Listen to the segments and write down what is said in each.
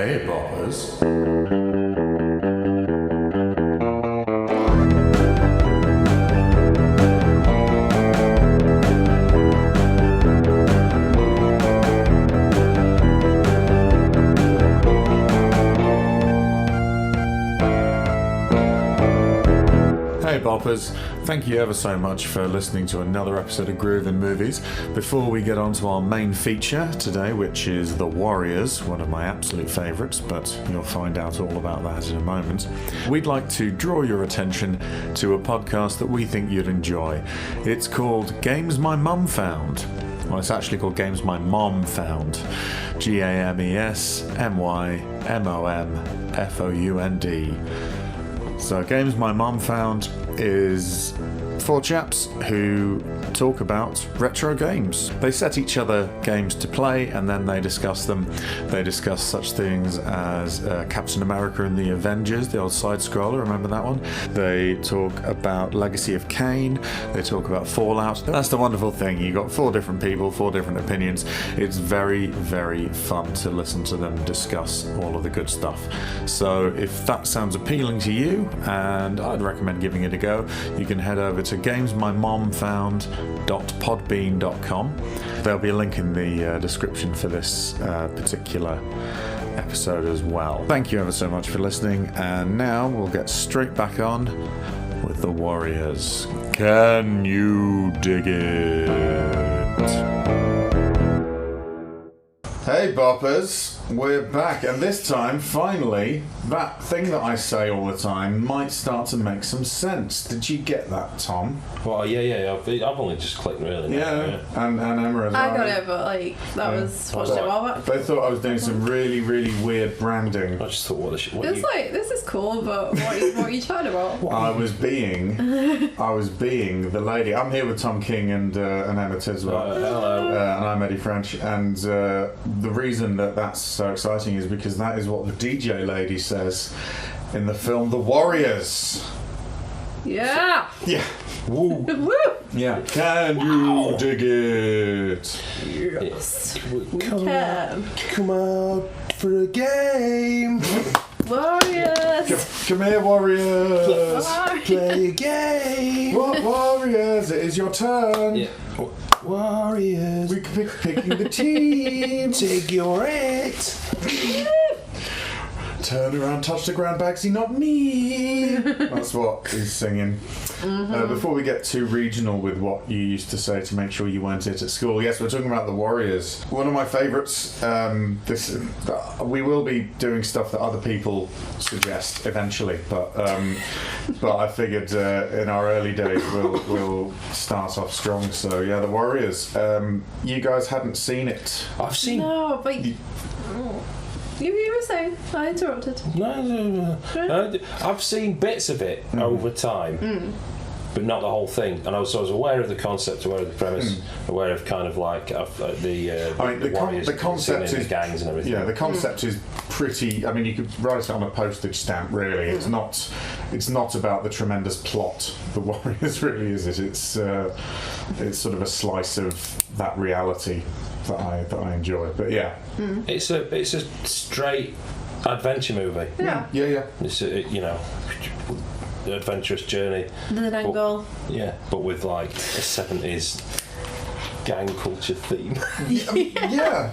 Hey, Boppers. Hey Boppers, thank you ever so much for listening to another episode of Groovin Movies. Before we get on to our main feature today, which is The Warriors, one of my absolute favourites, but you'll find out all about that in a moment, we'd like to draw your attention to a podcast that we think you'd enjoy. It's called Games My Mum Found. Well, it's actually called Games My Mom Found. GAMESMYMOMFOUND. So Games My Mum Found is four chaps who talk about retro games. They set each other games to play and then they discuss them. They discuss such things as Captain America and the Avengers, the old side-scroller, remember that one? They talk about Legacy of Kain. They talk about Fallout. That's the wonderful thing. You got four different people, four different opinions. It's very, very fun to listen to them discuss all of the good stuff. So if that sounds appealing to you, and I'd recommend giving it a go, you can head over to gamesmymomfound.podbean.com. There'll be a link in the description for this particular episode as well. Thank you ever so much for listening, and now we'll get straight back on with The Warriors. Can you dig it? Hey Boppers, we're back, and this time, finally, that thing that I say all the time might start to make some sense. Did you get that, Tom? Well, yeah. I've only just clicked really. Yeah. And Emma as well. I got it, but that was watched it a while back. They thought I was doing some really, really weird branding. I just thought, what It's like, this is cool, but what are you chatting about? I was being the lady. I'm here with Tom King and Emma Tiswell. Hello. And I'm Eddie French. And the reason that that's so exciting is because that is what the DJ lady says in the film The Warriors. Yeah. Yeah. Woo. Woo. Yeah. Can you dig it? Yes. We can. Come out for a game. Warriors. Come here, Warriors. Play a game. What Warriors? It is your turn. Yeah. Warriors. We could be picking the team. Take your it. Turn around, touch the ground, Bagsy, not me. That's what he's singing. Mm-hmm. Before we get too regional with what you used to say to make sure you weren't it at school, yes, we're talking about The Warriors. One of my favourites. We will be doing stuff that other people suggest eventually, but I figured in our early days we'll start off strong. So yeah, The Warriors. You guys hadn't seen it. I've seen. No, but you were saying. I interrupted. No. I've seen bits of it over time, but not the whole thing. And I was aware of the concept, aware of the premise, aware of kind of like the warriors, the concept is gangs and everything. Yeah, the concept is pretty. I mean, you could write it on a postage stamp. Really, it's not about the tremendous plot. The Warriors really is it. It's sort of a slice of that reality that I enjoy. But yeah, it's a straight adventure movie. Yeah. It's an adventurous journey. The angle. Yeah, but with like a 70s gang culture theme. Yeah.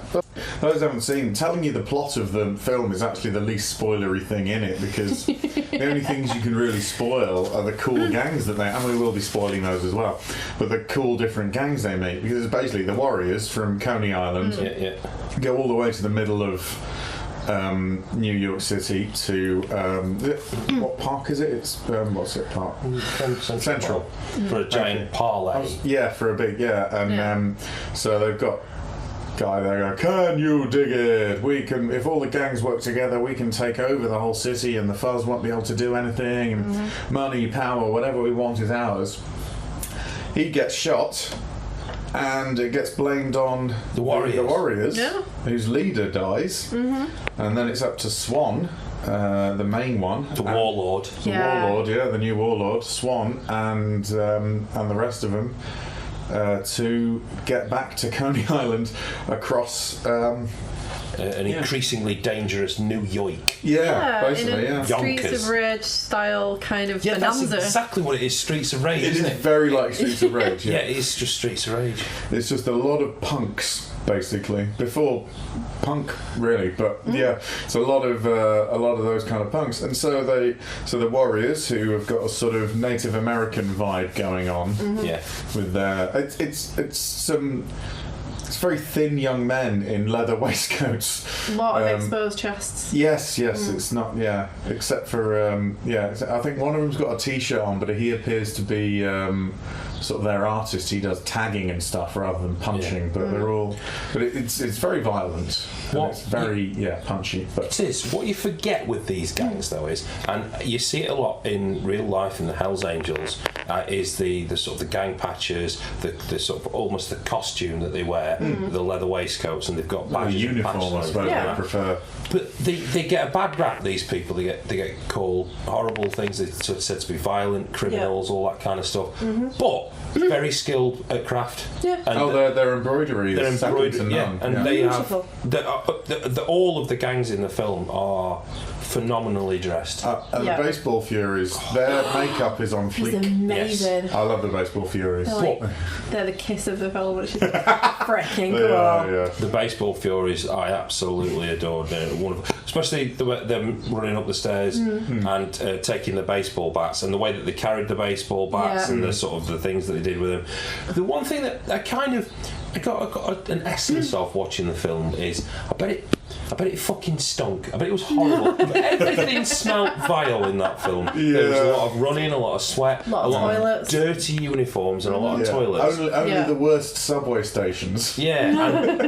Those who haven't seen, telling you the plot of the film is actually the least spoilery thing in it, because the only things you can really spoil are the cool gangs that and we will be spoiling those as well, but the cool different gangs they meet, because it's basically the Warriors from Coney Island go all the way to the middle of New York City to what park is it? It's what's it park? Central. For a giant parlay. For a big and so they've got guy there go, can you dig it? We can, if all the gangs work together, we can take over the whole city and the fuzz won't be able to do anything, and money, power, whatever we want is ours. He gets shot and it gets blamed on the Warriors, whose leader dies, and then it's up to Swan, the main one, the warlord, the new warlord, Swan, and the rest of them, to get back to Coney Island across an increasingly dangerous New York. Basically, in a Streets Yonkers. of Rage style kind of bonanza. That's exactly what it is. Streets of Rage. It isn't is it? very like Streets of Rage. Yeah, it is just Streets of Rage. It's just a lot of punks, basically. Before punk, really, but it's a lot of those kind of punks. And so the Warriors, who have got a sort of Native American vibe going on, with their it's very thin young men in leather waistcoats. A lot of exposed chests. Yes, it's not, except for, I think one of them's got a t-shirt on, but he appears to be sort of their artist. He does tagging and stuff rather than punching, but they're all, but it's very violent. It's very, punchy. But it is. What you forget with these gangs, though, is, and you see it a lot in real life in the Hells Angels, is the sort of the gang patches, the sort of almost the costume that they wear, the leather waistcoats, and they've got badges the uniform, I suppose I prefer. But they get a bad rap. These people, they get called horrible things. They're sort of said to be violent criminals, all that kind of stuff. But very skilled at craft. Yeah. And their embroidery is second to none. And they have all of the gangs in the film are phenomenally dressed. And the Baseball Furies, their makeup is on fleek. It's amazing. Yes. I love the Baseball Furies. They're the kiss of the film, which is freaking cool. The Baseball Furies, I absolutely adored. Wonderful, especially them running up the stairs and taking the baseball bats, and the way that they carried the baseball bats and the sort of the things that they did with them. The one thing that I got an essence of watching the film is I bet it fucking stunk. I bet it was horrible. Everything smelt vile in that film. There was a lot of running, a lot of sweat, a lot toilets, of dirty uniforms, and a lot of toilets. Only the worst subway stations. And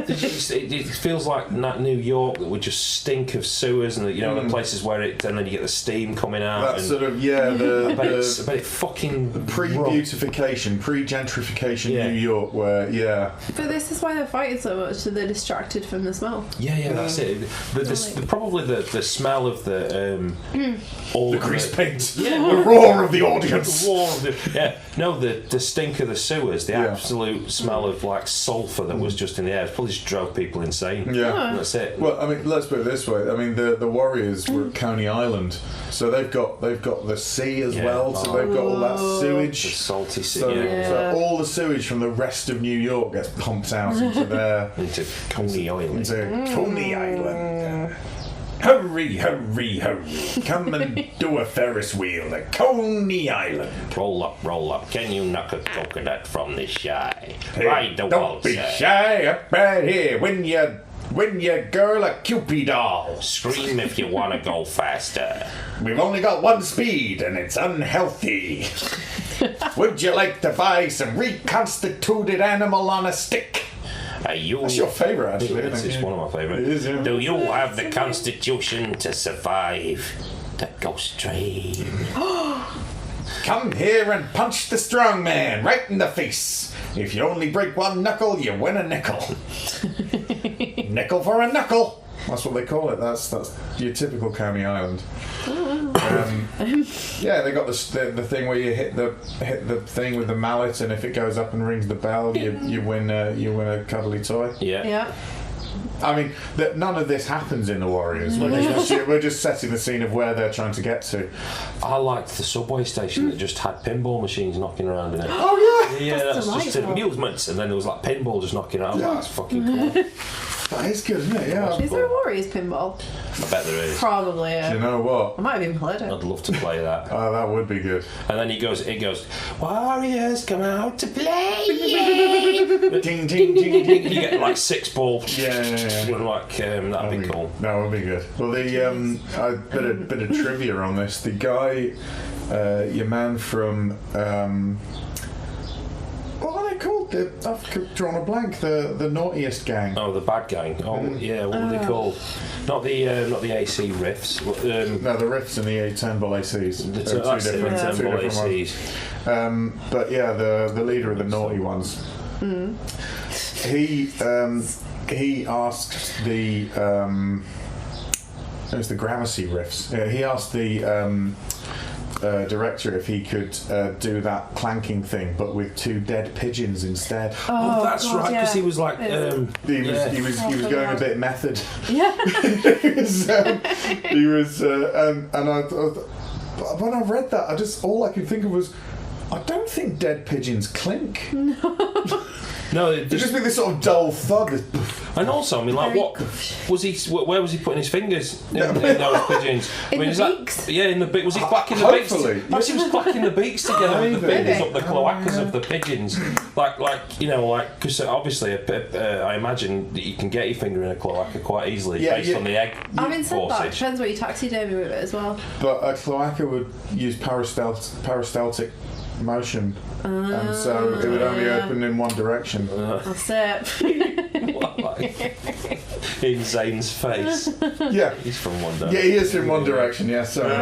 it feels like New York that would just stink of sewers, and the places where and then you get the steam coming out. That sort of I bet it fucking pre-beautification, pre-gentrification New York, where But this is why they're fighting so much, so they're distracted from the smell. That's it. Probably the smell of the grease paint, the roar of the audience, the stink of the sewers, the absolute smell of like sulphur that was just in the air. It probably just drove people insane. That's it. Well, I mean, let's put it this way. I mean, the Warriors were at Coney Island, so they've got the sea as well. So they've got all that sewage, the salty sea. So all the sewage from the rest of New York gets pumped out into Coney Island. Coney Island. Hurry, hurry, hurry. Come and do a Ferris wheel at Coney Island. Roll up. Can you knock a coconut from the shy? Hey, don't be shy. Up right here. Win your girl a Cupid doll. Scream if you want to go faster. We've only got one speed and it's unhealthy. Would you like to buy some reconstituted animal on a stick? That's your favourite, actually. It's one of my favourites. It is, yeah. Do you have the constitution to survive the ghost train? Come here and punch the strong man right in the face. If you only break one knuckle, you win a nickel. Nickel for a knuckle. That's what they call it. That's your typical Coney Island. They got the thing where you hit the thing with the mallet, and if it goes up and rings the bell, you win a cuddly toy. Yeah. I mean, none of this happens in the Warriors. We're just setting the scene of where they're trying to get to. I liked the subway station that just had pinball machines knocking around in it. Oh yeah, that's just amusements, and then there was like pinball just knocking around. That's fucking cool. That is good, isn't it? Yeah. Is there a Warriors pinball? I bet there is. Probably. Do you know what? I might have even played it. I'd love to play that. Oh, that would be good. And then it goes, Warriors come out to play. Ding, ding, ding, ding. You get like 6 balls. Yeah. That'd be cool. That would be good. Well, a bit of trivia on this. The guy, your man from, what are they called? I've drawn a blank. The naughtiest gang. Oh, the bad gang. Oh, yeah. What were they called? Not the AC riffs. No, the riffs and the Turnbull ACs. The Turnbull ACs. But yeah, the leader of the naughty ones. He asked it was the Gramercy riffs. Yeah, he asked the director if he could do that clanking thing, but with 2 dead pigeons instead. Oh, that's God, right, because he was like, He was going a bit method. Yeah. He was, and I when I read that, all I could think of was, I don't think dead pigeons clink. No, It'd just be this sort of dull thud. And also, I mean, like, what was he? Where was he putting his fingers in those pigeons? In I mean, the beaks? In the beak. Was he clacking the beaks? Perhaps he was clacking the beaks together with the fingers up the cloacas of the pigeons, because obviously, I imagine that you can get your finger in a cloaca quite easily based on the egg. Having said that, portage. depends what you taxidermy with it as well. But a cloaca would use peristaltic motion, and so it would only open in one direction. That's it. In Zane's face. Yeah, He's from one direction. yeah, he is in one direction. Yeah, sorry.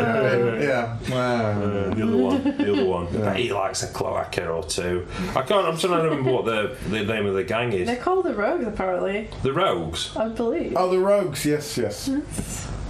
Yeah. Wow. The other one. Yeah. He likes a cloaca or 2. I'm trying to remember what the name of the gang is. They're called the Rogues, apparently. The Rogues? I believe. Oh, the Rogues. Yes.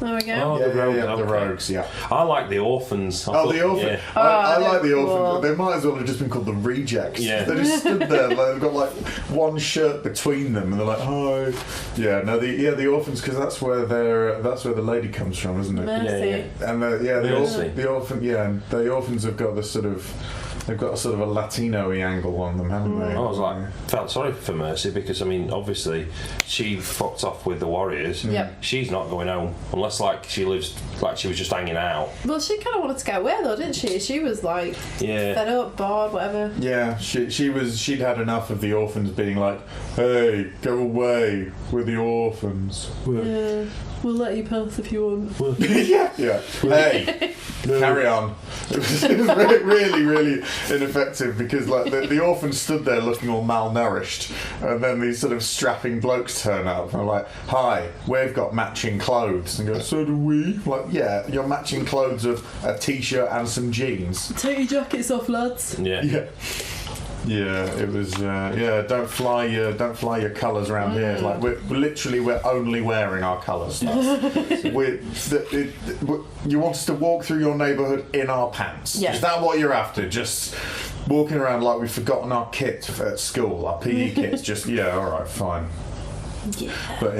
There we go. Oh, the Rogues. The Okay. Rogues. Yeah. I like the Orphans. The Orphans. Yeah. I like the they're Orphans. cool. They might as well have just been called the Rejects. Yeah. They just stood there. They've got like one shirt between them, and they're like, "Hi." Yeah. No. The Orphans, because that's where the lady comes from, isn't it? Mercy. And the Orphans have got this sort of. They've got a sort of a Latino-y angle on them, haven't they? I was felt sorry for Mercy because, I mean, obviously she fucked off with the Warriors. Yep. She's not going home unless, she lives, she was just hanging out. Well, she kind of wanted to get away though, didn't she? She was like fed up, bored, whatever. Yeah, she'd had enough of the orphans being like, "Hey, go away with the orphans." Yeah, we'll let you pass if you want. Yeah. Hey, carry on. It was really, really ineffective because the orphans stood there looking all malnourished, and then these sort of strapping blokes turn up and are like, "Hi, we've got matching clothes," and go, "So do we?" Like, yeah, your matching clothes of a t-shirt and some jeans. Take your jackets off, lads. Yeah. Yeah, it was. Don't fly your colours around here. Like we're only wearing our colours. You want us to walk through your neighbourhood in our pants? Yeah. Is that what you're after? Just walking around like we've forgotten our kit at school, our PE kits. Just all right, fine. Yeah. But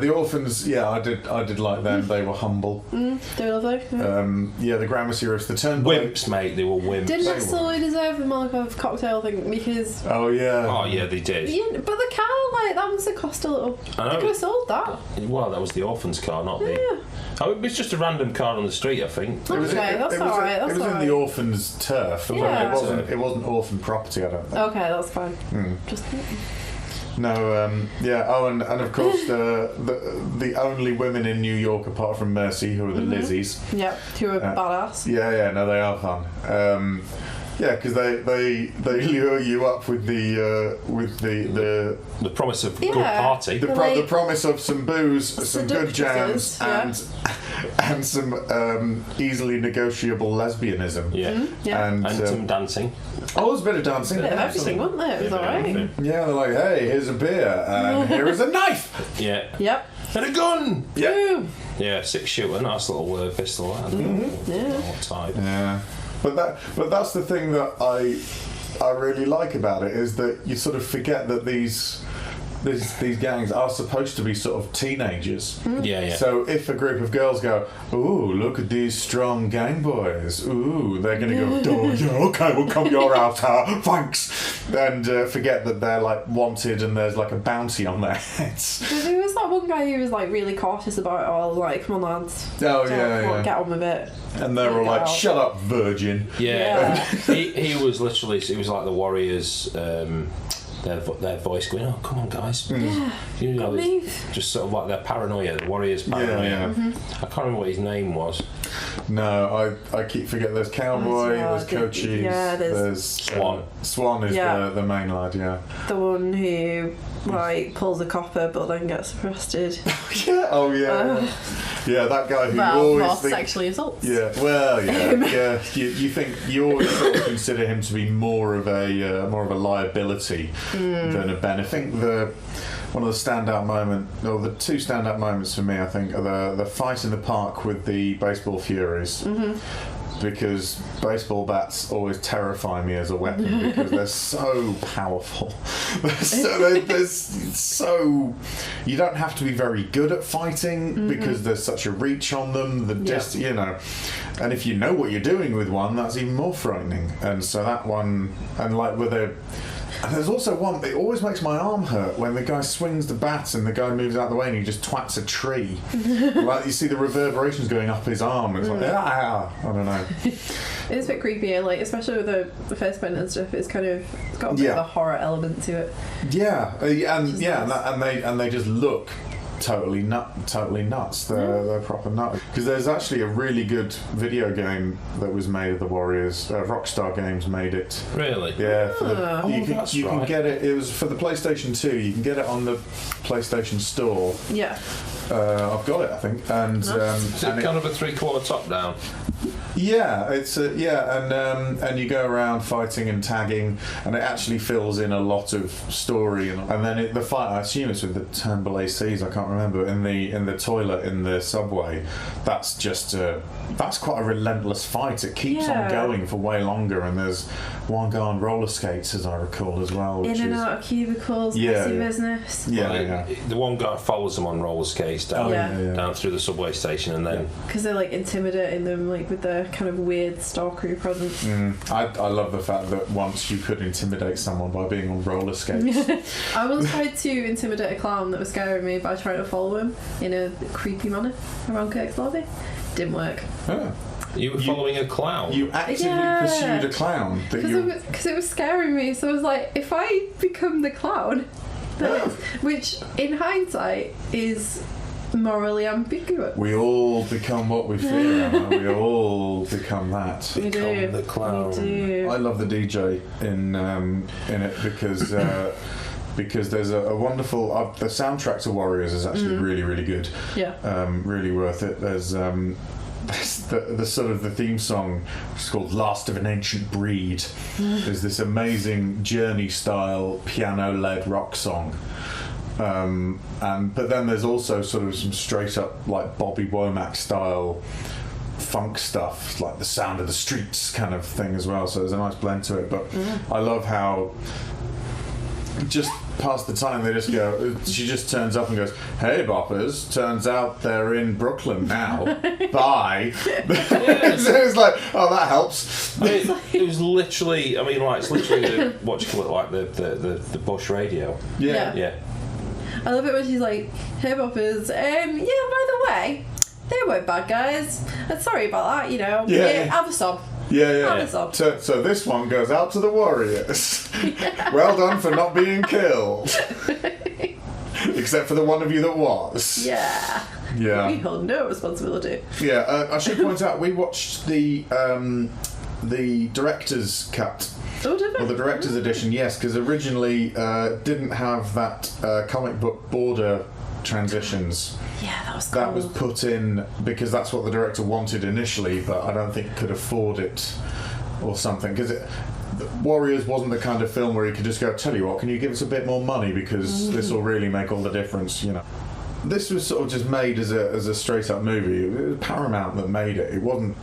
the orphans. Yeah, I did like them. They were humble. They were lovely. The Gramercy the Turnpike. Wimps, mate, they were wimps. Didn't necessarily deserve the Molotov cocktail thing because. Oh yeah. Oh yeah, they did. Yeah, but the car, that must have cost a little. I know. They could have sold that. Well, that was the Orphans car, not the. Yeah. Oh, it was just a random car on the street, I think. Okay, that's alright. It was in the orphans' turf. Yeah. It wasn't orphan property. I don't think. Okay, that's fine. Just. No, and of course the only women in New York apart from Mercy, who are the Lizzies. Yep, who are badass. No, they are fun. Because they lure you up with the promise of good party. the promise of some booze, some good jams, yeah. and some easily negotiable lesbianism. Yeah. And some dancing. Oh, it was a bit of dancing. A bit of everything, wasn't there? It was alright. Yeah, they're like, "Hey, here's a beer, and here is a knife." Yeah. Yep. And a gun. Yeah. Yeah, 6-shooter, nice little pistol. I don't know what type. Yeah. But that's the thing that I really like about it, is that you sort of forget that these gangs are supposed to be sort of teenagers. Yeah. So if a group of girls go, "Ooh, look at these strong gang boys," ooh, they're going to go, "Oh, yeah, okay, we'll come your house, thanks," and forget that they're wanted and there's a bounty on their heads. There was that one guy who was really cautious about it all, "Come on, lads. Oh, Get on with it." And they were like, "Shut up, virgin." Yeah. he was literally. It was like the Warriors. Their voice going, "Oh, come on, guys!" You know, just sort of like their paranoia, the Warriors' paranoia. Yeah. I can't remember what his name was. No, I keep forgetting. There's Cowboy, there's Cochise, there's Swan. Swan is the main lad. Yeah. The one who pulls a copper but then gets arrested. Yeah. Oh yeah. Yeah, that guy who always sexually assaults. Yeah. Well, yeah. You think you always sort of consider him to be more of a liability than a Ben. I think one of the standout moments, or the two standout moments for me, I think, are the fight in the park with the baseball furies. because baseball bats always terrify me as a weapon because they're so powerful. There's so you don't have to be very good at fighting because there's such a reach on them. You know, and if you know what you're doing with one, that's even more frightening. And so that one, and like with a. And there's also one, it always makes my arm hurt when the guy swings the bat and the guy moves out of the way and he just twats a tree. Like you see the reverberations going up his arm. It's like, I don't know. It's a bit creepy, and like especially with the first one and stuff. It's got a bit of a horror element to it. Yeah, and they just look totally nuts. They're proper nuts. Because there's actually a really good video game that was made of the Warriors. Rockstar Games made it. Really? Yeah. You can right. get it. It was for the PlayStation 2. You can get it on the PlayStation Store. Yeah. I've got it, I think. And is it kind of a 3/4 top down? Yeah, it's and you go around fighting and tagging, and it actually fills in a lot of story, and then the fight. I assume it's with the Turnbull ACs. I can't remember in the toilet in the subway. That's quite a relentless fight. It keeps on going for way longer, and there's one guy on roller skates, as I recall, as well. In and out of cubicles, messy business. Yeah. The one guy follows them on roller skates down through the subway station, and then because they're like intimidating them, like with the kind of weird stalkery presence. I love the fact that once you could intimidate someone by being on roller skates. I once tried to intimidate a clown that was scaring me by trying to follow him in a creepy manner around Kirk's lobby. Didn't work. Oh. You were following a clown? You actively pursued a clown? Because it was scaring me, so I was like, if I become the clown, which in hindsight is morally ambiguous. We all become what we fear, Emma. We all become that. We do. The clown. We do. I love the DJ in it because there's a wonderful the soundtrack to Warriors is actually really, really good. Yeah. Really worth it. There's the sort of the theme song, which is called "Last of an Ancient Breed." There's this amazing Journey style piano led rock song. But then there's also sort of some straight up like Bobby Womack style funk stuff, like the Sound of the Streets kind of thing as well. So there's a nice blend to it. But I love how just past the time they just go. She just turns up and goes, "Hey, Boppers! Turns out they're in Brooklyn now. Bye." So it's like, oh, that helps. I mean, it was literally. I mean, like it's literally what you call it, like the Bush radio. Yeah. I love it when she's like, "Hey, Boppers, by the way, they weren't bad guys. Sorry about that, have a sob." Yeah. So this one goes out to the Warriors. Well done for not being killed. Except for the one of you that was. Yeah. We hold no responsibility. Yeah, I should point out, we watched the director's cut. Oh, did we? Or the director's edition, yes, because originally didn't have that comic book border transitions. Yeah, that was cool. That was put in because that's what the director wanted initially, but I don't think could afford it or something. Because Warriors wasn't the kind of film where he could just go, "Tell you what, can you give us a bit more money because this will really make all the difference," This was sort of just made as a straight up movie. It was Paramount that made it. It wasn't.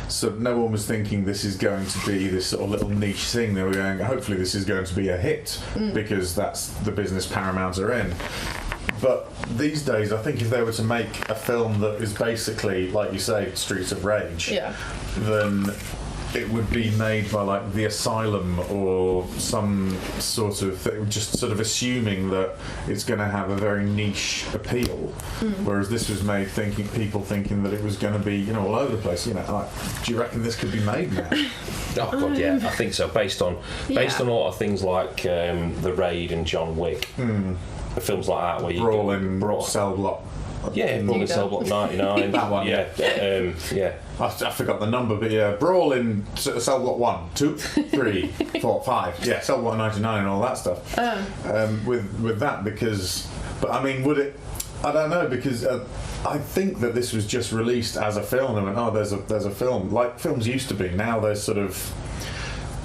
So no one was thinking this is going to be this sort of little niche thing. They were going, hopefully this is going to be a hit because that's the business Paramount are in. But these days, I think if they were to make a film that is basically, like you say, Streets of Rage, then it would be made by like The Asylum or some sort of thing, just sort of assuming that it's going to have a very niche appeal. Whereas this was made people thinking that it was going to be, all over the place. Like, do you reckon this could be made now? Oh God, yeah, I think so. Based on a lot of things like The Raid and John Wick. Films like that where you Brawl in Cell Block. Yeah, Brawl in Cell Block 99. That one. Yeah. I forgot the number, but yeah, Brawl in Cell Block 1, 2, 3, 4, 5. Yeah, Cell Block 99 and all that stuff. With that, but I mean, would it? I don't know, because I think that this was just released as a film. And went, there's a film, like films used to be. Now there's sort of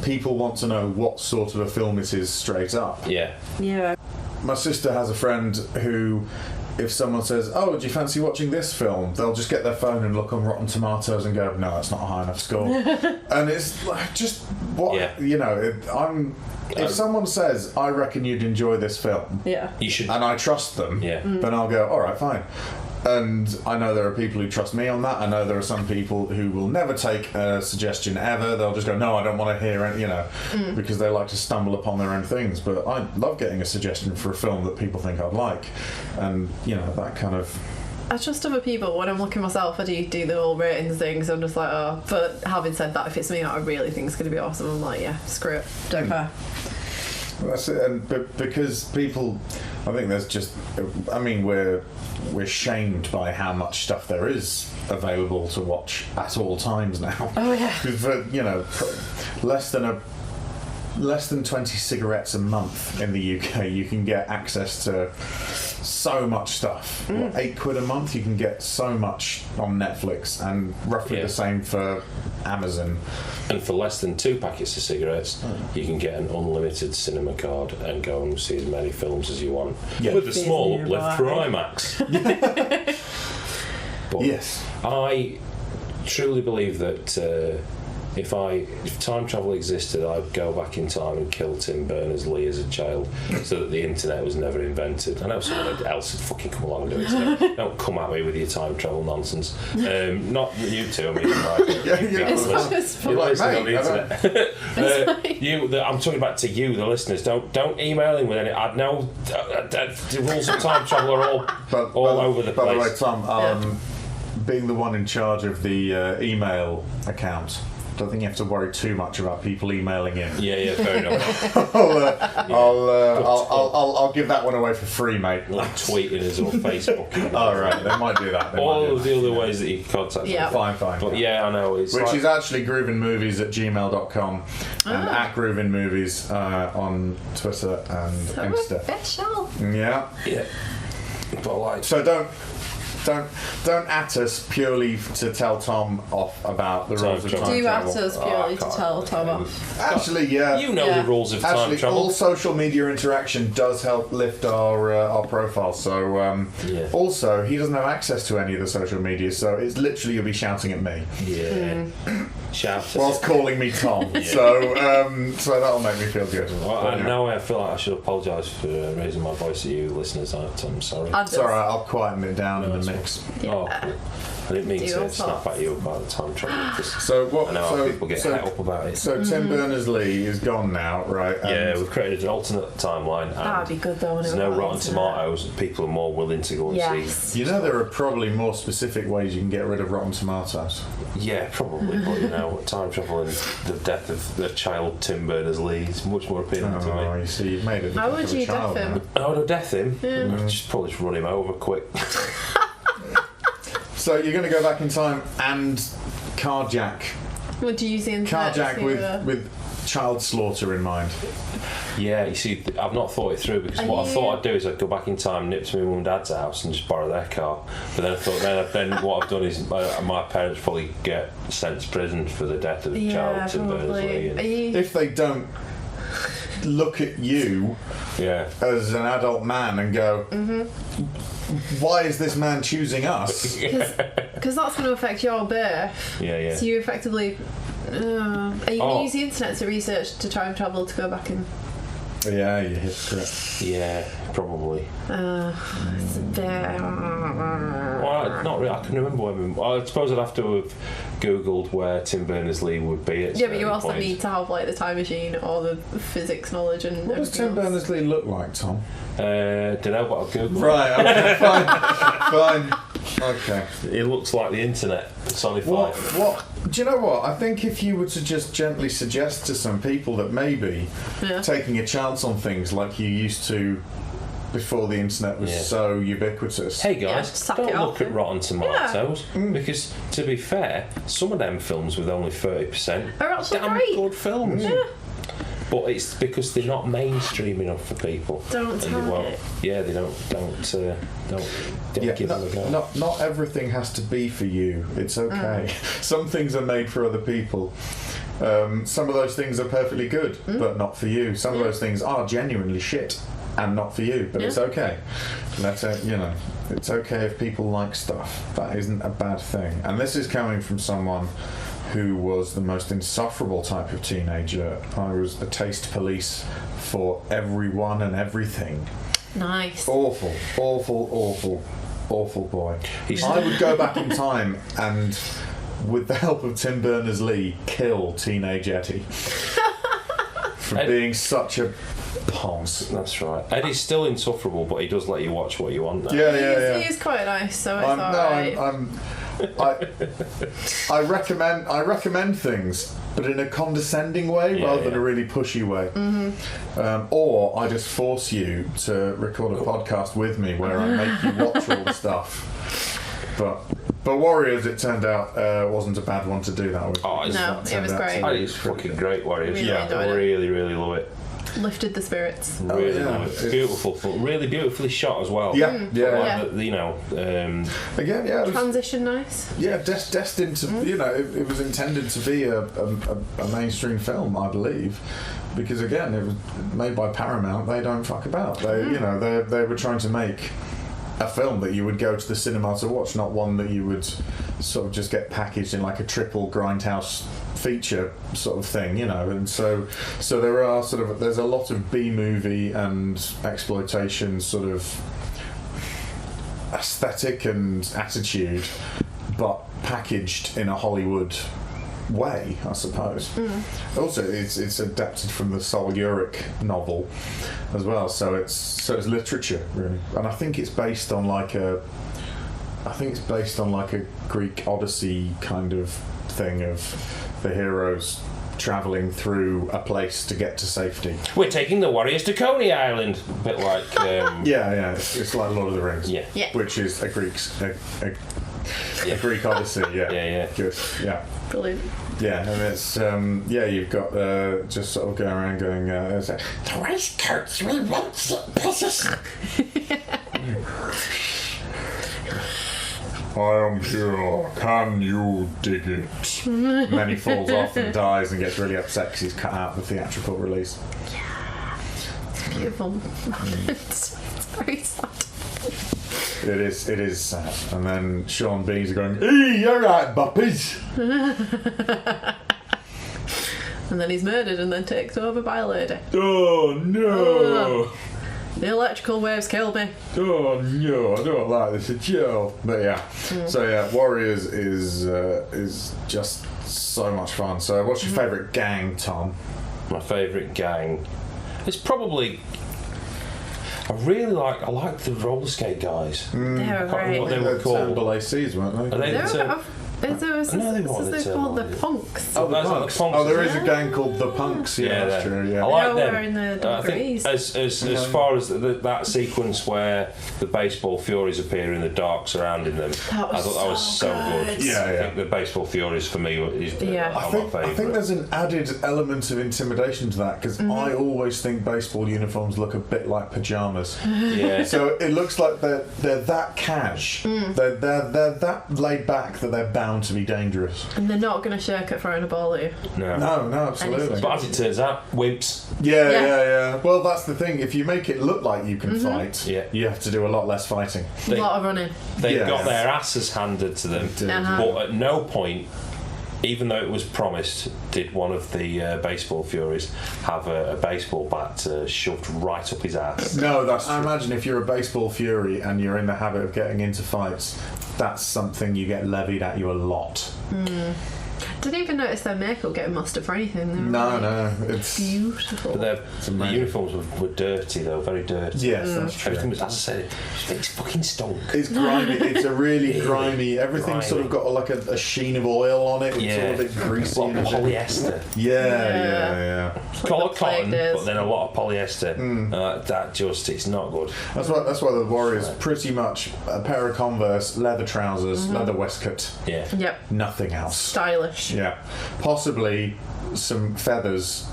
people want to know what sort of a film it is straight up. Yeah. Yeah. My sister has a friend who if someone says, "Oh, do you fancy watching this film?" they'll just get their phone and look on Rotten Tomatoes and go, "No, that's not a high enough score." And it's like, just what if someone says, "I reckon you'd enjoy this film," you should, and I trust them, then I'll go, "All right, fine." And I know there are people who trust me on that. I know there are some people who will never take a suggestion ever. They'll just go, "No, I don't want to hear it," because they like to stumble upon their own things. But I love getting a suggestion for a film that people think I'd like, and that kind of. I trust other people. When I'm looking myself, I do the whole ratings things. I'm just like, oh. But having said that, if it's something that I really think is going to be awesome, I'm like, yeah, screw it, don't care. That's it, and because people, I think there's just, we're shamed by how much stuff there is available to watch at all times now. Oh yeah. For less than 20 cigarettes a month in the UK, you can get access to so much stuff. What, £8 a month, you can get so much on Netflix, and roughly the same for Amazon. And for less than 2 packets of cigarettes, you can get an unlimited cinema card and go and see as many films as you want, with a small uplift for IMAX. But yes, I truly believe that if time travel existed, I'd go back in time and kill Tim Berners-Lee as a child, so that the internet was never invented. I know someone else would fucking come along and do it. So don't come at me with your time travel nonsense. Not you two. I mean, you're listening on the internet. I'm talking back to you, the listeners. Don't email in with any. I know the rules of time travel are all over the place. By the way, Tom, being the one in charge of the email account, I don't think you have to worry too much about people emailing in. Yeah, fair enough. I'll give that one away for free, mate. Like tweeting us or Facebook. All right, they might do that. All the other ways that you can contact us. Fine. But I know. It's which is actually groovinmovies@gmail.com and at groovinmovies on Twitter and Insta. Official. Yeah. But so don't at us purely to tell Tom off about the rules of time travel. Do at us purely to tell Tom off. Actually, yeah. You know the rules of time travel. All social media interaction does help lift our profile. So also, he doesn't have access to any of the social media, so it's literally you'll be shouting at me. Yeah. Shout whilst calling me Tom. So that'll make me feel good. Well, now I feel like I should apologise for raising my voice at you listeners. I'm sorry. It's alright, I'll quieten it down in the mix. Oh, I didn't mean to snap at you about the time travel. So what? I know how people get het up about it. So Tim Berners-Lee is gone now, right? Yeah, we've created an alternate timeline. That'd be good though. There's no Rotten Tomatoes. People are more willing to go and see. You know, there are probably more specific ways you can get rid of Rotten Tomatoes. Yeah, probably. But time travel and the death of the child Tim Berners-Lee is much more appealing to me. Oh, you see, you've made it. How would you death him? I would death him. Just probably just run him over quick. So you're going to go back in time and carjack. Would you use the internet? Carjack with child slaughter in mind. Yeah, you see, I've not thought it through because what I thought I'd do is I'd go back in time, nip to my mum and dad's house and just borrow their car. But then I thought, then what I've done is my parents probably get sent to prison for the death of the child Tim Berners-Lee. If they don't look at you as an adult man and go, why is this man choosing us? Because that's going to affect your birth. Yeah. So you effectively... are you going to use the internet to research to time travel to go back and... Yeah, you're hypocrite. Yeah, probably. It's a bit... Well, not really. I can remember when. I suppose I'd have to have Googled where Tim Berners-Lee would be at. Yeah, but you also need to have like the time machine or the physics knowledge and. What does Tim Berners-Lee look like, Tom? Don't know, but I'll Google. Right. Okay, fine. Okay. It looks like the internet personified. What? Do you know what? I think if you were to just gently suggest to some people that maybe taking a chance on things like you used to before the internet was so ubiquitous. Hey guys, don't look at Rotten Tomatoes because, to be fair, some of them films with only 30% are actually damn great. good films. Yeah. But it's because they're not mainstream enough for people. Don't tell it. Yeah, they don't give them a go. Not everything has to be for you. It's okay. Some things are made for other people. Some of those things are perfectly good, but not for you. Some of those things are genuinely shit. and not for you, but it's okay. It's okay if people like stuff. That isn't a bad thing. And this is coming from someone who was the most insufferable type of teenager. I was a taste police for everyone and everything. Nice. Awful boy. I would go back in time and, with the help of Tim Berners-Lee, kill teenage Eddie for being such a ponce. That's right. Eddie's still insufferable, but he does let you watch what you want now. Yeah. He is quite nice, so it's alright. I recommend things, but in a condescending way rather than a really pushy way. Or I just force you to record a podcast with me where I make you watch all the stuff. But Warriors, it turned out, wasn't a bad one to do that with. No, it was great. It's fucking great, Warriors. Really love it. Lifted the spirits. Really love it. Beautiful, really beautifully shot as well. Yeah. Transition nice. Yeah, destined to, it was intended to be a mainstream film, I believe, because again, it was made by Paramount. They don't fuck about. They were trying to make a film that you would go to the cinema to watch, not one that you would sort of just get packaged in like a triple grindhouse feature sort of thing, and so there's a lot of B-movie and exploitation sort of aesthetic and attitude, but packaged in a Hollywood way, I suppose. Also, it's adapted from the Sol Yurick novel as well, so it's literature really, and I think it's based on like a Greek Odyssey kind of thing of the heroes travelling through a place to get to safety. We're taking the warriors to Coney Island, a bit like it's like Lord of the Rings, which is a Greek Odyssey. Good, brilliant. Yeah, and it's you've got just sort of going around going the waistcoats we want pieces. I am here, can you dig it? And then he falls off and dies and gets really upset because he's cut out the theatrical release. Yeah, it's beautiful. It's very sad. It is sad. And then Sean Bean's going, "Hey, you're right, Boppers." And then he's murdered and then taken over by a lady. Oh no! The electrical waves killed me. Oh no, I don't like this at all. But Warriors is just so much fun. So what's your favourite gang, Tom? My favourite gang, it's probably, I like the roller skate guys. They were great. What they were called. ACs, weren't they? Are they They're called the Punks. Oh, the Punks. Oh, there is a gang called the Punks. Yeah, that's true. Yeah, I like they're them. wearing the I think as far as that sequence where the baseball furies appear in the dark surrounding them, I thought that was so good. Yeah. I think the baseball furies for me is my favourite. I think there's an added element of intimidation to that because I always think baseball uniforms look a bit like pajamas. Yeah. So it looks like they're that cash. They're that laid back that they're bound to be dangerous. And they're not going to shirk at throwing a ball at you. No, absolutely. But as it turns out, wimps. Yeah. Well, that's the thing. If you make it look like you can fight, you have to do a lot less fighting. A lot of running. They got their asses handed to them, but at no point, even though it was promised, did one of the baseball furies have a baseball bat shoved right up his ass. No, I imagine if you're a baseball fury and you're in the habit of getting into fights, that's something you get levied at you a lot. Didn't even notice their makeup getting mustered for anything. No, it's beautiful. But the uniforms were dirty though, very dirty. Yes, that's true. Everything was, as I said, it's fucking stunk. It's grimy. It's a really grimy. Everything's sort of got like a sheen of oil on it. It's all a bit greasy. A lot of polyester. Yeah. It's got a lot of cotton, but then a lot of polyester. It's not good. That's why the Warriors pretty much a pair of Converse, leather trousers, leather waistcoat. Yeah. Yep. Nothing else. Stylish. Yeah, possibly some feathers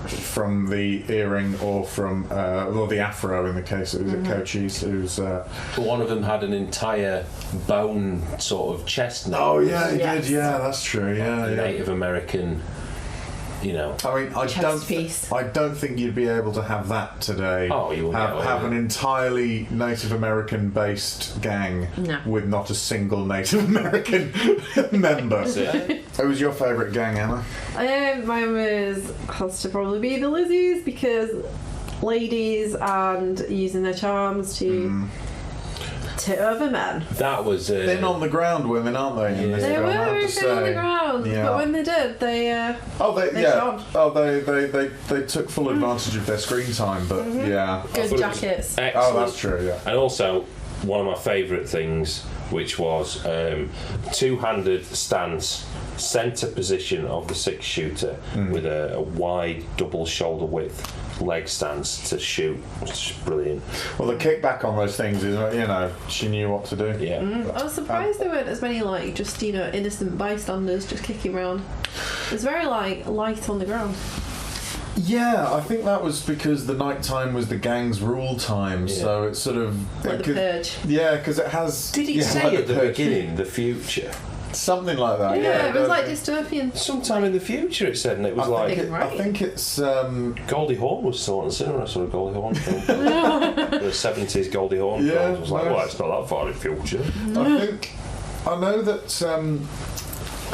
from the earring or from the afro in the case of Cochise, who's. One of them had an entire bone sort of chestnut. Oh yeah, he did. Yeah, that's true. Yeah, Native American. you know. I mean, I don't think you'd be able to have that today. Oh, you wouldn't have an entirely Native American-based gang with not a single Native American member. Who was your favourite gang, Emma? Mine has to probably be the Lizzies, because ladies and using their charms to tit over men. That was thin on the ground women, aren't they? Yeah. They were very thin on the ground, but when they did, they took full advantage of their screen time. But good jackets. Excellent. Oh, that's true. Yeah, and also one of my favourite things, which was two-handed stance, centre position of the 6-shooter with a wide double shoulder width leg stance to shoot, which is brilliant. Well, the kickback on those things is, she knew what to do. Yeah. I was surprised there weren't as many just innocent bystanders just kicking around. It was very light on the ground. Yeah, I think that was because the night time was the gang's rule time, so it's sort of like the Purge. Yeah, because it has. Did he say at the beginning the future? Something like that. Yeah, it was like dystopian. Sometime in the future, it said, and it was I think it's. Goldie Hawn was still on the cinema. I saw a Goldie Hawn film. The 70s Goldie Hawn films. I was like, well, it's not that far in the future. I know that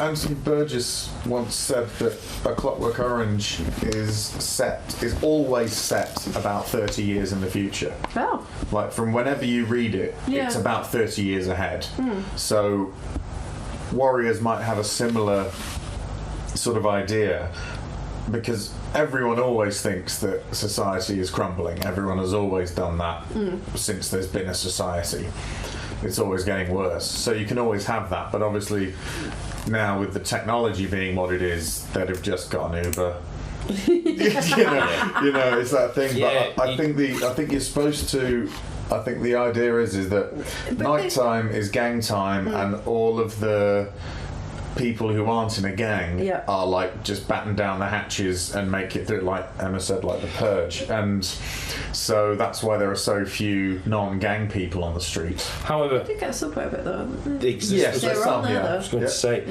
Anthony Burgess once said that A Clockwork Orange is always set about 30 years in the future. Oh. Like, from whenever you read it, it's about 30 years ahead. So Warriors might have a similar sort of idea, because everyone always thinks that society is crumbling. Everyone has always done that since there's been a society. It's always getting worse. So you can always have that, but obviously now with the technology being what it is, they'd have just got an Uber. It's that thing. Yeah, but I think you're supposed to. I think the idea is that nighttime is gang time, and all of the people who aren't in a gang are like just batten down the hatches and make it through, like Emma said, like the Purge. And so that's why there are so few non-gang people on the street. However, I think I still quite a bit though. Yes, there's some. I was going to say,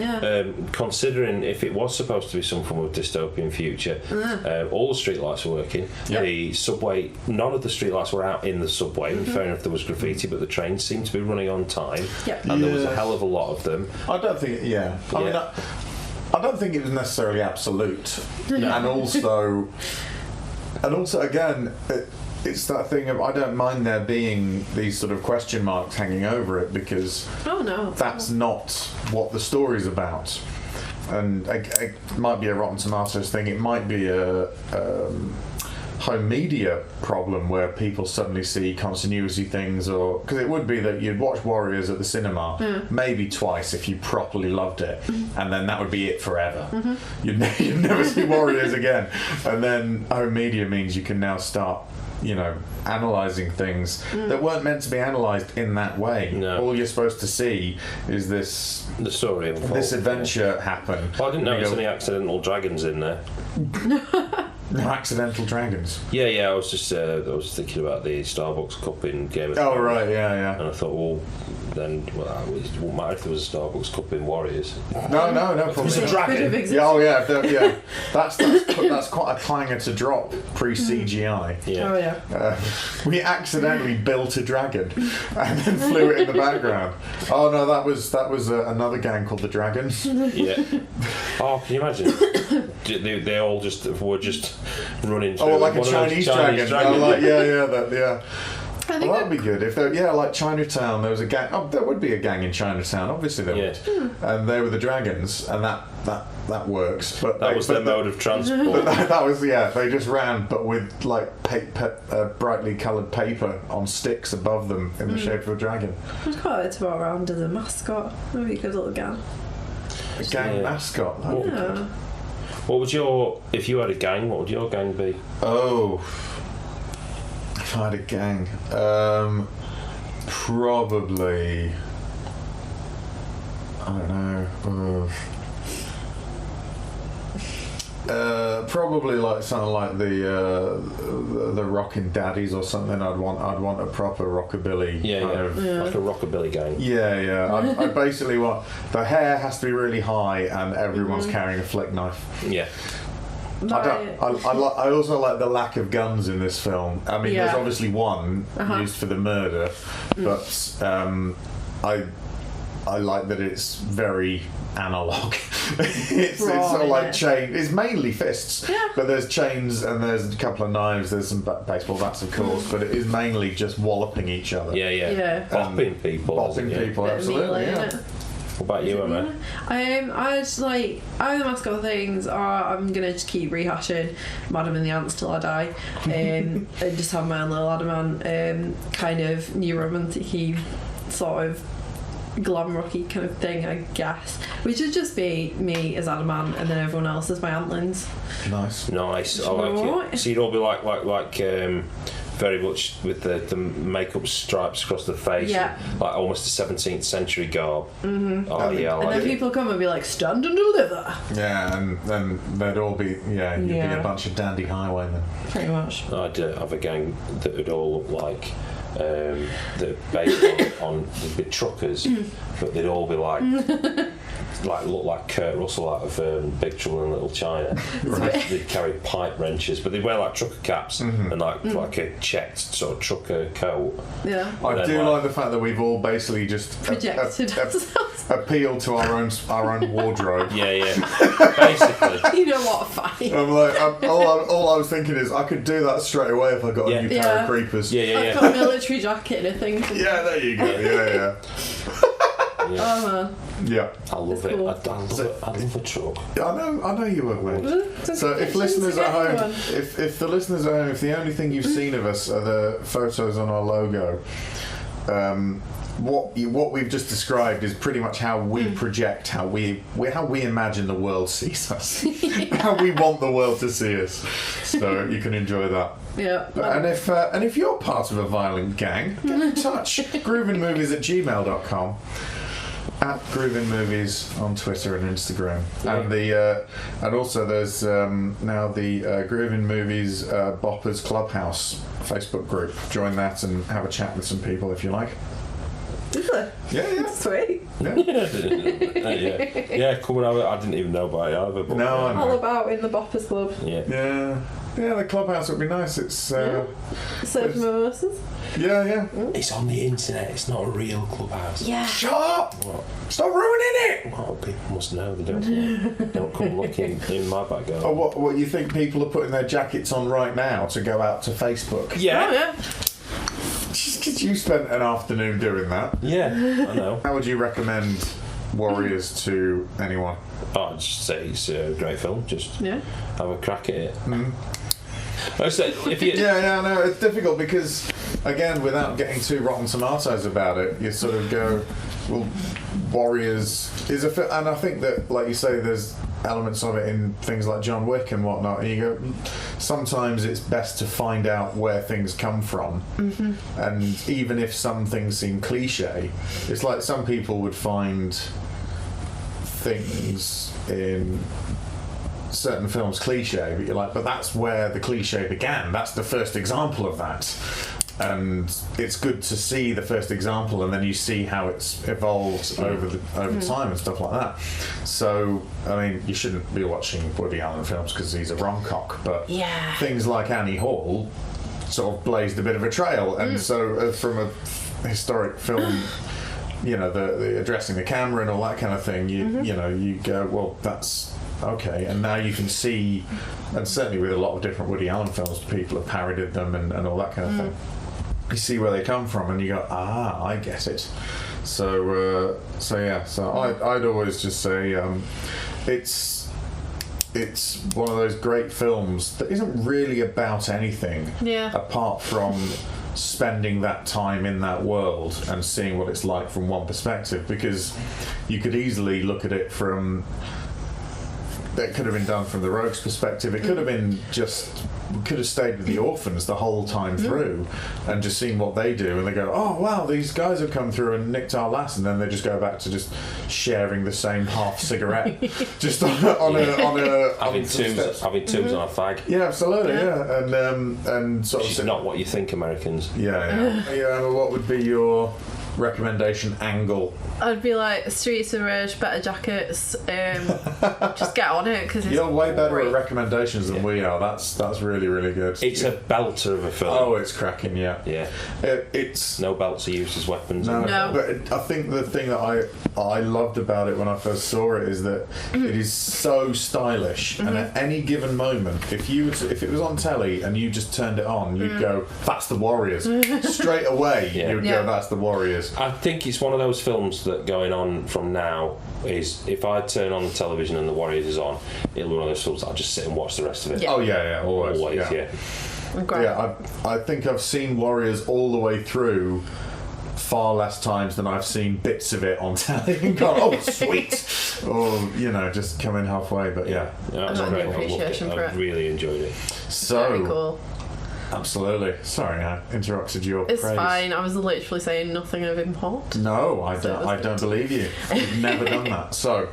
considering if it was supposed to be some form of dystopian future, all the streetlights were working. The subway, none of the streetlights were out in the subway. Fair enough, there was graffiti, but the trains seemed to be running on time, and there was a hell of a lot of them. I don't think. I mean, I don't think it was necessarily absolute, and also again, it's that thing of I don't mind there being these sort of question marks hanging over it, because that's not what the story's about. And it might be a Rotten Tomatoes thing. It might be a home media problem where people suddenly see continuity things, or because it would be that you'd watch Warriors at the cinema maybe twice if you properly loved it, and then that would be it forever. You'd never see Warriors again. And then home media means you can now start analysing things that weren't meant to be analysed in that way. All you're supposed to see is the story of this adventure happen. Well, I didn't notice any accidental dragons in there. No accidental dragons. Yeah. I was just thinking about the Starbucks cup in Game of Thrones. Oh right, yeah. And I thought, it wouldn't matter if there was a Starbucks cup in Warriors. No problem. It's a dragon. That's quite a clanger to drop pre-CGI. Yeah. Oh yeah. We accidentally built a dragon and then flew it in the background. Oh no, that was another gang called the Dragons. Yeah. Oh, can you imagine? They all were just running through. Oh, like a Chinese dragon. Yeah. Well, that'd be good if like Chinatown. There was a gang. Oh, there would be a gang in Chinatown. Obviously, there would. And they were the Dragons, and that works. But that was their mode of transport. But that was They just ran, but with like brightly coloured paper on sticks above them in the shape of a dragon. I'd quite like to go around as a mascot. Maybe a good little gang. A gang mascot. Yeah. What would if you had a gang? What would your gang be? Oh. If I had a gang, probably, I don't know, probably like something like the Rockin' Daddies or something. I'd want a proper rockabilly like a rockabilly gang. Yeah. I basically want the hair has to be really high and everyone's carrying a flick knife. Yeah. I also like the lack of guns in this film. I mean, there's obviously one used for the murder, but I like that it's very analog. it's sort of like chain. It's mainly fists, but there's chains and there's a couple of knives. There's some baseball bats, of course, but it is mainly just walloping each other. Bopping people. Absolutely. What about you, Emma? I just like the mascot things are. I'm gonna just keep rehashing Madam and the Ants till I die, and just have my own little Adamant kind of new romantic-y sort of glam rocky kind of thing, I guess, which would just be me as Adamant and then everyone else as my Antlins. Nice. I like it. So you'd all be like very much with the makeup stripes across the face, like almost a 17th century garb. And then people come and be like, stand and deliver. Yeah, and then they'd all be you'd be a bunch of dandy highwaymen. Pretty much. I'd have a gang that would all look like the based on the truckers, but they'd all be like look like Kurt Russell out of Big Trouble in Little China. They'd carry pipe wrenches, but they'd wear like trucker caps and like a checked sort of trucker coat. Yeah, I do like the fact that we've all basically just projected appealed to our own wardrobe. Basically. You know what? Fine. I'm like, all I was thinking is I could do that straight away if I got a new pair of creepers. I've got a military jacket and a thing. Yeah, there you go. Yeah. Oh man. Yeah. I love it. Cool. I love a truck. I know you would, mate. So if listeners at home, if the listeners at home, if the only thing you've seen of us are the photos on our logo, what we've just described is pretty much how we project, how we imagine the world sees us, how we want the world to see us. So you can enjoy that. Yeah. And if you're part of a violent gang, get in touch. groovinmovies@gmail.com. At Groovin Movies on Twitter and Instagram, and also there's now the Groovin Movies Boppers Clubhouse Facebook group. Join that and have a chat with some people if you like. Is it? Yeah. Sweet. Yeah, coming over. I didn't even know about it either. But no, I know. All about in the Boppers Club. Yeah, the clubhouse would be nice. It's serve mimosas. Yeah. It's on the internet. It's not a real clubhouse. Yeah. Shut up! What? Stop ruining it! Well, people must know. They don't come looking in my back garden. Oh, what you think people are putting their jackets on right now to go out to Facebook? Yeah. Oh, yeah. Just because you spent an afternoon doing that. Yeah, I know. How would you recommend Warriors to anyone? I'd just say it's a great film. Just have a crack at it. If you... no, it's difficult because, again, without getting too Rotten Tomatoes about it, you sort of go, well, Warriors is a film, and I think that, like you say, there's elements of it in things like John Wick and whatnot, and you go, sometimes it's best to find out where things come from, and even if some things seem cliche, it's like some people would find things in certain films cliche, but you're like, but that's where the cliche began, that's the first example of that, and it's good to see the first example and then you see how it's evolved over time and stuff like that. So I mean, you shouldn't be watching Woody Allen films because he's a romcock, but things like Annie Hall sort of blazed a bit of a trail, and so from a historic film, you know, the addressing the camera and all that kind of thing, you go, well, that's okay, and now you can see, and certainly with a lot of different Woody Allen films, people have parodied them and all that kind of thing. You see where they come from, and you go, I get it. So I'd always just say it's one of those great films that isn't really about anything apart from spending that time in that world and seeing what it's like from one perspective, because you could easily look at it from, that could have been done from the Rogues' perspective. It could have been could have stayed with the orphans the whole time through and just seen what they do, and they go, oh wow, these guys have come through and nicked our lass, and then they just go back to just sharing the same half cigarette just on a having twos on a fag. Yeah, absolutely. And sort which of is not what you think Americans. But what would be your recommendation angle? I'd be like Streets of Rage, Better Jackets. Just get on it because you're way better at recommendations than we are. That's really, really good. It's a belter of a film. Oh, it's cracking. Yeah. It's no belts are used as weapons. No. But I think the thing that I loved about it when I first saw it is that it is so stylish, and at any given moment, if it was on telly and you just turned it on, you'd go, "That's the Warriors!" Straight away. You would go, "That's the Warriors." I think it's one of those films that going on from now is, if I turn on the television and the Warriors is on, it'll be one of those films that I'll just sit and watch the rest of it. Oh yeah, always. Yeah. Great. Yeah, I think I've seen Warriors all the way through far less times than I've seen bits of it on telly and gone, "Oh, sweet," or just come in halfway. But yeah, that's I've got great. an appreciation for it. I really enjoyed it. So very cool. Absolutely. Sorry, I interrupted your It's praise. fine. I was literally saying nothing of import. No, I don't believe you. You've never done that. So,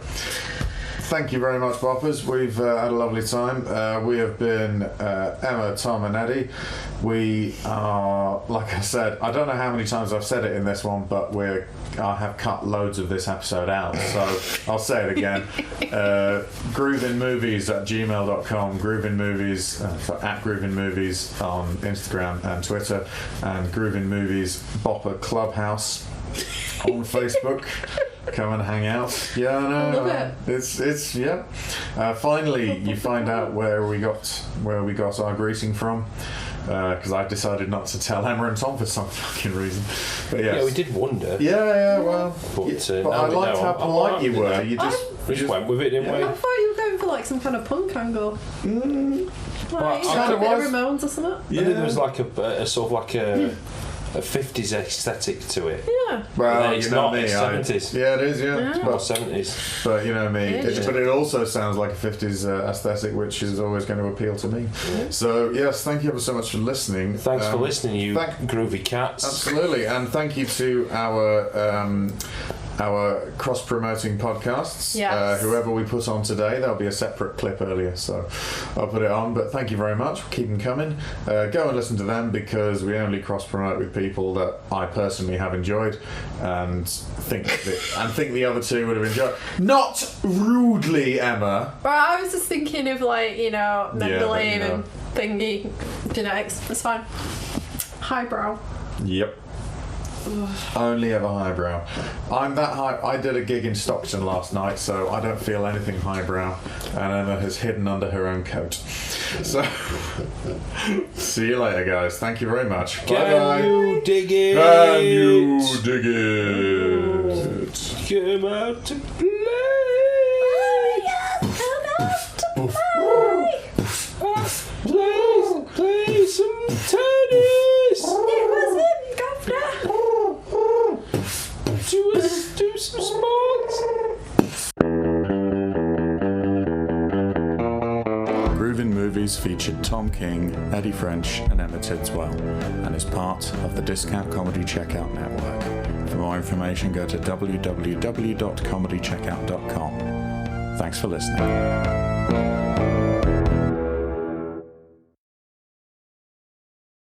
thank you very much, Boppers. We've had a lovely time. We have been Emma, Tom and Eddie. We are, like I said, I don't know how many times I've said it in this one, but I have cut loads of this episode out, so I'll say it again. groovinmovies@gmail.com, Groovin Movies, at Groovin Movies on Instagram and Twitter, and Groovin Movies Bopper Clubhouse on Facebook. Come and hang out. Yeah, I know. I love it. It's yeah. Finally, you find out where we got our greeting from. Because I decided not to tell Emma and Tom for some fucking reason. But yes. Yeah, we did wonder. Yeah, well. But I liked how polite you were. You just went with it, didn't we? I thought you were going for like some kind of punk angle. Like, kind of a bit of was. Ramones or something. Yeah. I think there was like a sort of like a 50s aesthetic to it. Yeah. Well, it's you know not, me. it's 70s. Yeah, it is. Yeah, It's more 70s. But you know me. Yeah. But it also sounds like a 50s aesthetic, which is always going to appeal to me. So yes, thank you ever so much for listening. Thanks for listening, you groovy cats. Absolutely, and thank you to our cross-promoting podcasts. Yes. Whoever we put on today, there'll be a separate clip earlier, so I'll put it on. But thank you very much. Keep them coming. Go and listen to them, because we only cross-promote with people that I personally have enjoyed and think the other two would have enjoyed. Not rudely, Emma. Well, I was just thinking of Mendeleev and thingy genetics. It's fine. Highbrow. Yep. Only ever highbrow. I'm that high. I did a gig in Stockton last night, so I don't feel anything highbrow, and Emma has hidden under her own coat. So, see you later, guys. Thank you very much. Can you dig it? Can you dig it? Come out to play. Play some tennis. It was him, Governor. Do some sports. Groovin Movies featured Tom King, Eddie French and Emma Tidswell, and is part of the Discount Comedy Checkout Network. For more information, go to www.comedycheckout.com. Thanks for listening.